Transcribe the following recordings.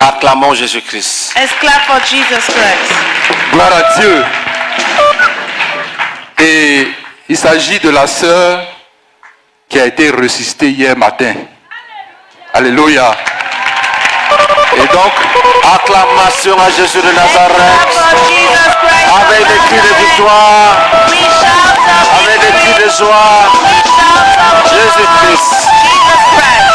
Acclamons Jésus-Christ. Let's clap for Jesus Christ. Gloire à Dieu. Et il s'agit de la sœur qui a été ressuscitée hier matin. Alléluia. Et donc, Acclamation à Jésus de Let's clap Nazareth. for Jesus Christ. Avec des cris de victoire, We shout of avec des victory. cris de joie. We shout of joy. Jésus-Christ. Jesus Christ.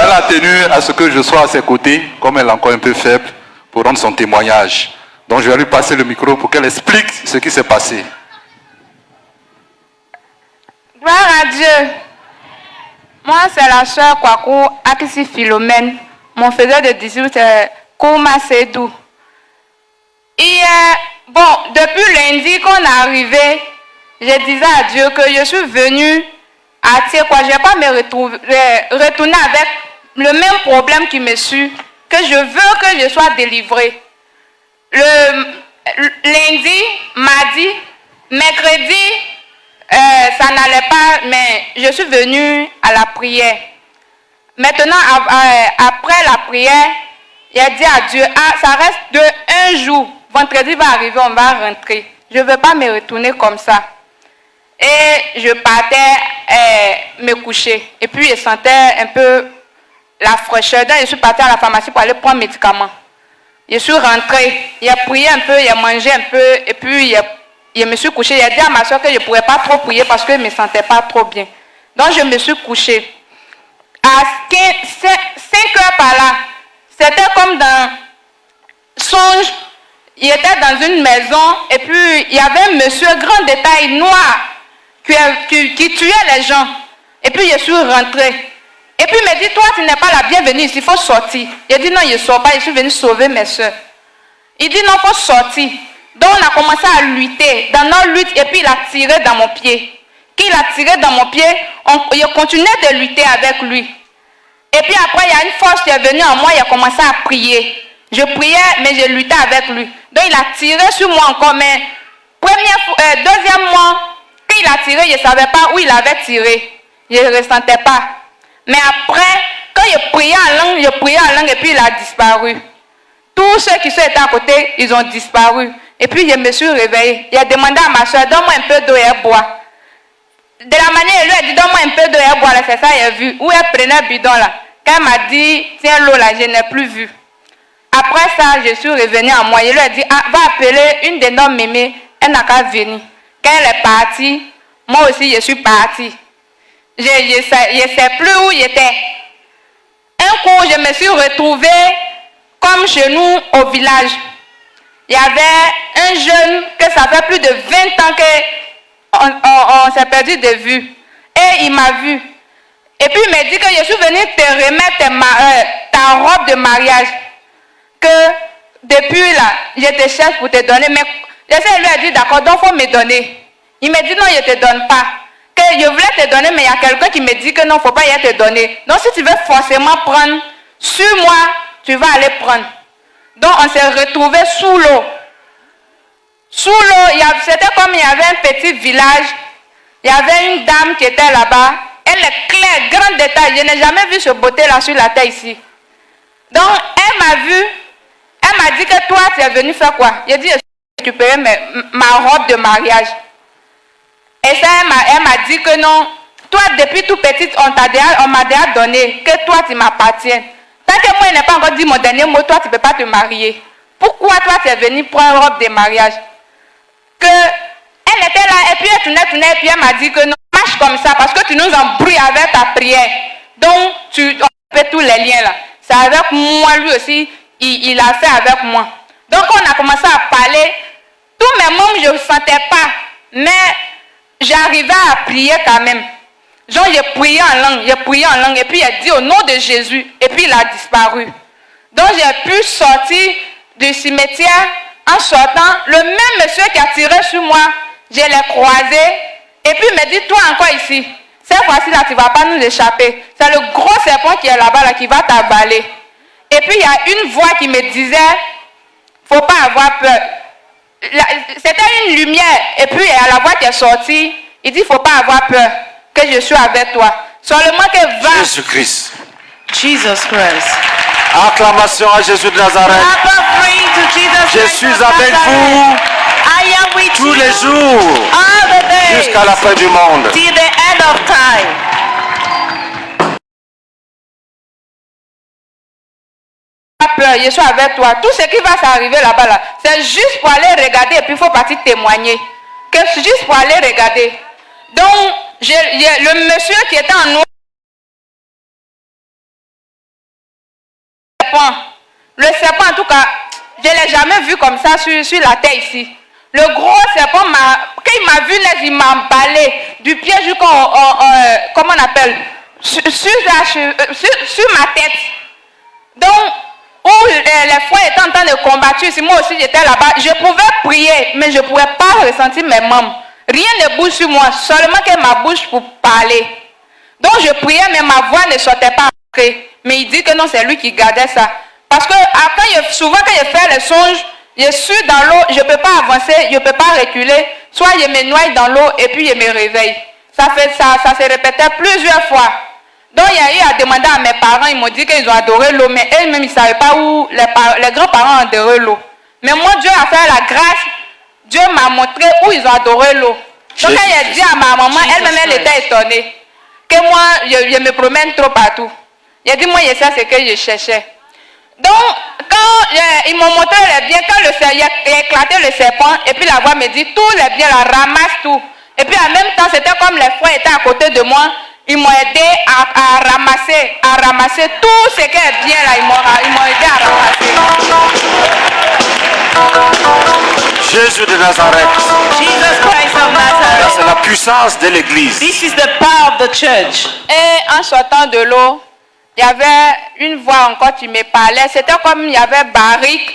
elle a tenu à ce que je sois à ses côtés, comme elle est encore un peu faible, pour rendre son témoignage. Donc je vais lui passer le micro pour qu'elle explique ce qui s'est passé. Gloire à Dieu. Moi, c'est la soeur Kwaku Akisi Philomène. Mon faiseur de 18, c'est Kouma Sedou. Bon, depuis lundi qu'on est arrivé, je disais à Dieu que je suis venue à Tiekwa. Je ne vais pas me retourner avec le même problème qui me suit, que je veux que je sois délivrée. Le lundi, mardi, mercredi, ça n'allait pas, mais je suis venue à la prière. Maintenant, après la prière, j'ai dit à Dieu, ça reste un jour. Vendredi va arriver, on va rentrer. Je ne veux pas me retourner comme ça. Et je partais me coucher. Et puis, je sentais un peu la fraîcheur. Donc, je suis partie à la pharmacie pour aller prendre médicaments. Je suis rentrée. J'ai prié un peu, j'ai mangé un peu. Et puis, je me suis couchée. J'ai dit à ma soeur que je ne pourrais pas trop prier parce que je ne me sentais pas trop bien. Donc, je me suis couchée. À 5 heures par là, c'était comme dans songe. Il était dans une maison et puis il y avait un monsieur grand de taille noire qui tuait les gens. Et puis je suis rentrée. Et puis il me dit, toi tu n'es pas la bienvenue ici, il faut sortir. J'ai dit non, je ne sors pas, je suis venue sauver mes soeurs. Il dit non, il faut sortir. Donc on a commencé à lutter. Dans notre lutte, et puis il a tiré dans mon pied. Quand il a tiré dans mon pied, je continuais de lutter avec lui. Et puis après, il y a une force qui est venue en moi, il a commencé à prier. Je priais, mais je luttais avec lui. Donc il a tiré sur moi encore, mais deuxièmement, quand il a tiré, je ne savais pas où il avait tiré. Je ne ressentais pas. Mais après, quand je priais en langue, et puis il a disparu. Tous ceux qui étaient à côté, ils ont disparu. Et puis je me suis réveillée. Il a demandé à ma soeur, donne-moi un peu d'eau et bois. De la manière, il lui a dit, donne-moi un peu d'eau et bois, c'est ça, j'ai vu. Où elle prenait le bidon là. Quand elle m'a dit, tiens l'eau là, je n'ai plus vu. Après ça, je suis revenue à moi. Je lui ai dit, va appeler une de nos mémés, elle n'a qu'à venir. Quand elle est partie, moi aussi je suis partie. Je ne sais plus où j'étais. Un coup, je me suis retrouvée comme chez nous au village. Il y avait un jeune que ça fait plus de 20 ans qu'on s'est perdu de vue. Et il m'a vu. Et puis il m'a dit que je suis venue te remettre ta robe de mariage. Que depuis là, je te cherche pour te donner. Mais je lui ai dit d'accord, donc il faut me donner. Il m'a dit non, je ne te donne pas. Que je voulais te donner, mais il y a quelqu'un qui me dit que non, il ne faut pas y te donner. Donc si tu veux forcément prendre sur moi, tu vas aller prendre. Donc on s'est retrouvés sous l'eau. Sous l'eau, c'était comme il y avait un petit village. Il y avait une dame qui était là-bas. Elle est claire, grand détail. Je n'ai jamais vu ce beauté-là sur la terre ici. Donc elle m'a vu. Elle m'a dit que toi, tu es venu faire quoi? J'ai dit, je suis récupérer ma robe de mariage. Et ça, elle m'a dit que non. Toi, depuis tout petite, on m'a déjà donné que toi, tu m'appartiens. Tant que moi, je n'ai pas encore dit mon dernier mot, toi, tu ne peux pas te marier. Pourquoi toi, tu es venu prendre une robe de mariage? Que elle était là, et puis elle tournait, et puis elle m'a dit que non, marche comme ça, parce que tu nous embrouilles avec ta prière. Donc, on fait tous les liens là. C'est avec moi, lui aussi, il a fait avec moi. Donc, on a commencé à parler. Tous mes membres, je ne sentais pas, mais j'arrivais à prier quand même. Genre, j'ai prié en langue, et puis il a dit au nom de Jésus, et puis il a disparu. Donc, j'ai pu sortir du cimetière. En sortant, le même monsieur qui a tiré sur moi, je l'ai croisé, et puis il me dit, toi encore ici, cette fois-ci là, tu ne vas pas nous échapper. C'est le gros serpent qui est là-bas, là, qui va t'avaler. Et puis il y a une voix qui me disait, faut pas avoir peur. C'était une lumière, et puis il y a la voix qui est sortie, il dit, faut pas avoir peur, que je suis avec toi. Seulement que va. Jésus-Christ. Jesus Christ. Acclamation à Jésus de Nazareth. Clap offering to Jesus Je Christ suis of avec Nazareth. vous I am with tous you les jours all the days jusqu'à la fin du monde. till the end of time. Pas peur, je suis avec toi. Tout ce qui va s'arriver là-bas, là, c'est juste pour aller regarder et puis il faut partir témoigner. Que c'est juste pour aller regarder. Donc, le monsieur qui était en noir, le serpent, en tout cas, je ne l'ai jamais vu comme ça sur la terre ici. Le gros serpent, quand il m'a vu, il m'a emballé du pied jusqu'au, comment on appelle, sur ma tête. Donc, où les frères étaient en train de combattre, si moi aussi j'étais là-bas, je pouvais prier, mais je ne pouvais pas ressentir mes membres. Rien ne bouge sur moi, seulement que ma bouche pour parler. Donc je priais, mais ma voix ne sortait pas après. Mais il dit que non, c'est lui qui gardait ça. Parce que souvent quand je fais les songes, je suis dans l'eau, je ne peux pas avancer, je ne peux pas reculer. Soit je me noie dans l'eau et puis je me réveille. Ça se répétait plusieurs fois. Donc il y a eu à demander à mes parents, ils m'ont dit qu'ils ont adoré l'eau, mais eux-mêmes ils ne savaient pas où les grands-parents ont adoré l'eau. Mais moi, Dieu a fait la grâce, Dieu m'a montré où ils ont adoré l'eau. Donc quand il a dit à ma maman, elle-même elle était étonnée. Que moi, je me promène trop partout. Il a dit, moi, je sais ce que je cherchais. Donc, quand ils m'ont montré les biens, quand il a éclaté le serpent, et puis la voix me dit, tous les biens, là, ramasse tout. Et puis en même temps, c'était comme les frères étaient à côté de moi, ils m'ont aidé à ramasser tout ce qui est bien là, ils m'ont aidé à ramasser. Jésus de Nazareth. Jesus Christ of Ça, Nazareth. c'est la puissance de l'église. This is the power of the church. Et en sortant de l'eau, il y avait une voix encore qui me parlait. C'était comme il y avait barrique,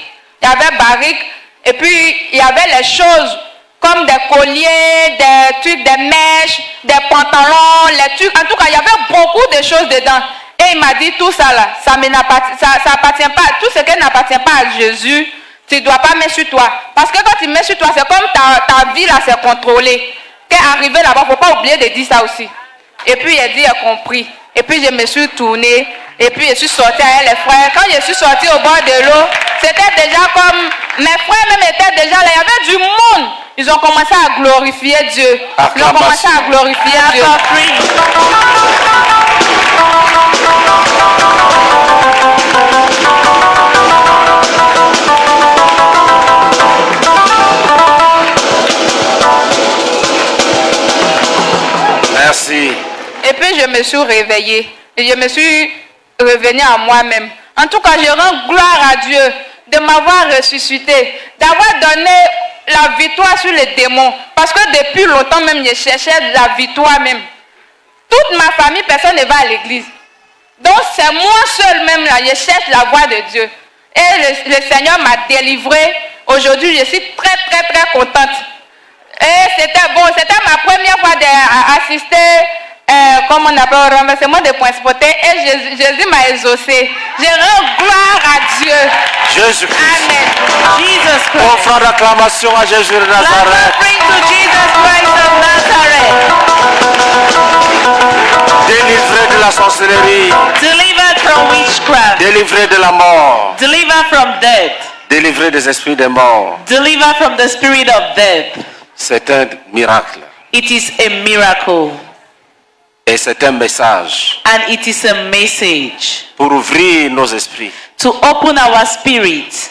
et puis il y avait les choses comme des colliers, des trucs, des mèches, des pantalons, les trucs. En tout cas, il y avait beaucoup de choses dedans. Et il m'a dit tout ça là, ça appartient pas, tout ce qui n'appartient pas à Jésus, tu ne dois pas mettre sur toi. Parce que quand tu mets sur toi, c'est comme ta vie là, c'est contrôlé. T'es arrivé là-bas, il ne faut pas oublier de dire ça aussi. Et puis il a dit, il a compris. Et puis je me suis tournée, et puis je suis sortie avec les frères. Quand je suis sortie au bord de l'eau, c'était déjà comme, mes frères même étaient déjà là, il y avait du monde. Ils ont commencé à glorifier Dieu. Ils ont commencé à glorifier Dieu. Merci. Et puis je me suis réveillée. Et je me suis revenue à moi-même. En tout cas, je rends gloire à Dieu de m'avoir ressuscité, d'avoir donné la victoire sur les démons. Parce que depuis longtemps même, je cherchais la victoire même. Toute ma famille, personne ne va à l'église. Donc c'est moi seul même là, je cherche la voix de Dieu. Et le Seigneur m'a délivré. Aujourd'hui, je suis très, très, très contente. Et c'était bon, c'était ma première fois d'assister, comme on appelle, au renversement des principautés. Et Jésus m'a exaucé. Je rends gloire à Dieu. Jésus-Christ. Amen. Jesus Christ. Offrant d'acclamation à Jésus de Clap Nazareth. offering to Jesus Christ of Nazareth. Délivré de la sorcellerie. Delivered from witchcraft. Délivré de la mort. Delivered from death. Délivré des esprits des morts. Delivered from the spirit of death. C'est un miracle. It is a miracle. Et c'est un message And it is a message pour ouvrir nos esprits. to open our spirit